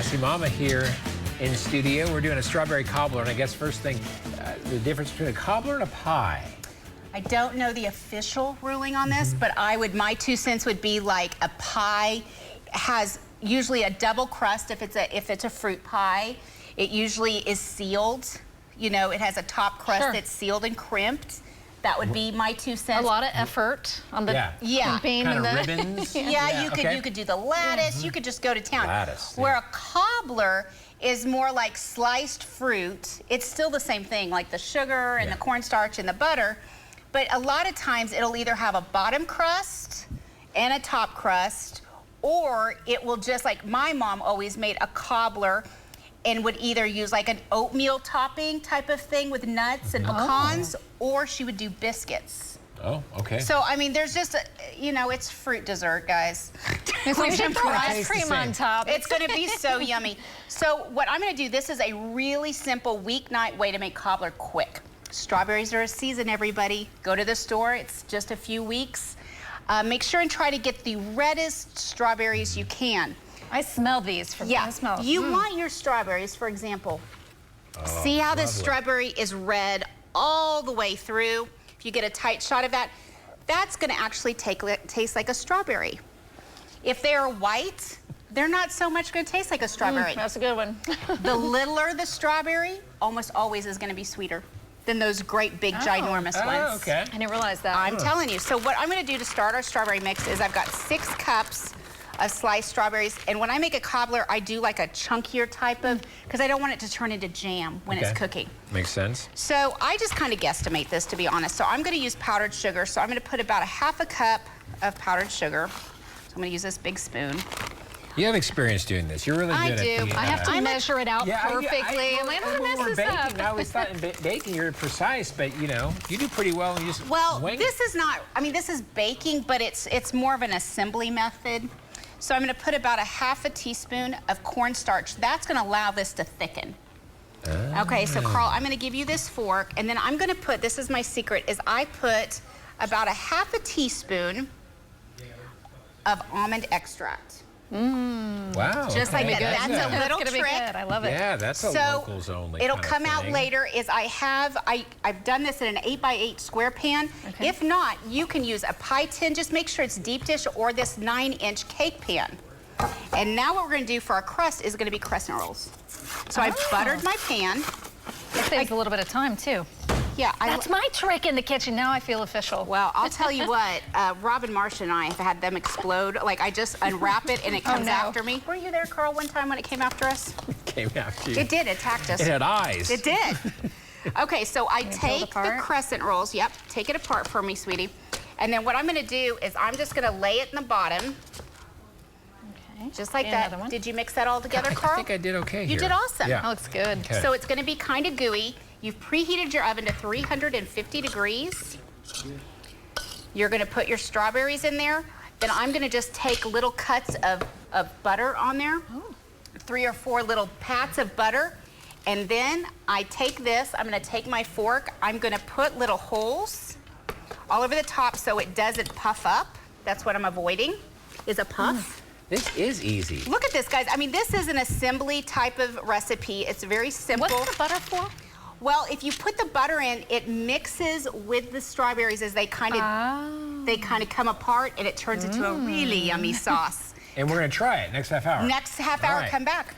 Sassy Mama here in studio. We're doing a strawberry cobbler, and I guess first thing, the difference between a cobbler and a pie. I don't know the official ruling on this, but my 2 cents would be like a pie has usually a double crust if it's a fruit pie. It usually is sealed. You know, it has a top crust that's sealed and crimped. That would be my 2 cents. A lot of effort on the crimping kind and of the ribbons. You could do the lattice. You could just go to town. Lattice, Where a cobbler is more like sliced fruit. It's still the same thing, like the sugar and the cornstarch and the butter. But a lot of times it'll either have a bottom crust and a top crust, or it will just, like my mom always made a cobbler and would either use like an oatmeal topping type of thing with nuts and pecans, or she would do biscuits. Oh, okay. So, I mean, there's just, it's fruit dessert, guys. We should throw ice cream on top. It's gonna be so yummy. So what I'm gonna do, this is a really simple weeknight way to make cobbler quick. Strawberries are a season, everybody. Go to the store, it's just a few weeks. Make sure and try to get the reddest strawberries you can. I smell these from I smell. You want your strawberries, for example. See how this strawberry is red all the way through? If you get a tight shot of that, that's gonna actually taste like a strawberry. If they're white, they're not so much gonna taste like a strawberry. That's a good one. The littler the strawberry, almost always is gonna be sweeter than those great big ginormous ones. Okay. I didn't realize that. I'm telling you. So what I'm gonna do to start our strawberry mix is I've got 6 cups of sliced strawberries, and when I make a cobbler, I do like a chunkier type of, because I don't want it to turn into jam when it's cooking. Makes sense. So I just kind of guesstimate this, to be honest. So I'm gonna use powdered sugar. So I'm gonna put about a ½ cup of powdered sugar. So I'm gonna use this big spoon. You have experience doing this. You're really good at being, I have to measure it out perfectly. I'm like, I'm gonna mess this up. I always thought in baking you're precise, but you do pretty well. And you just wing this is not, this is baking, but it's more of an assembly method. So I'm gonna put about a ½ teaspoon of cornstarch. That's gonna allow this to thicken. Okay, so Carl, I'm gonna give you this fork, and then I'm gonna put, this is my secret, is I put about a ½ teaspoon of almond extract. Wow. Just like that. That's a little trick. I love it. Yeah, that's a locals only. It'll come out later. I've done this in an 8x8 square pan. If not, you can use a pie tin. Just make sure it's deep dish or this 9-inch cake pan. And now what we're going to do for our crust is going to be crescent rolls. So I've buttered my pan. It saves a little bit of time too. Yeah, that's my trick in the kitchen. Now I feel official. Well, I'll tell you what, Rob and Marcia and I have had them explode. Like, I just unwrap it and it comes after me. Were you there, Carl, one time when it came after us? It came after you. It did, it attacked us. It had eyes. It did. Okay, so I take the crescent rolls. Yep, take it apart for me, sweetie. And then what I'm gonna do is I'm just gonna lay it in the bottom. Okay. Just like that. Did you mix that all together, Carl? I think I did okay You did awesome. That looks good. Okay. So it's gonna be kind of gooey. You've preheated your oven to 350 degrees. You're gonna put your strawberries in there. Then I'm gonna just take little cuts of butter on there. 3 or 4 little pats of butter. And then I take this, I'm gonna take my fork, I'm gonna put little holes all over the top so it doesn't puff up. That's what I'm avoiding, is a puff. This is easy. Look at this, guys. This is an assembly type of recipe. It's very simple. What's the butter for? Well, if you put the butter in, it mixes with the strawberries as they kind of come apart, and it turns into a really yummy sauce. And we're gonna try it next half hour. Next half hour, come back.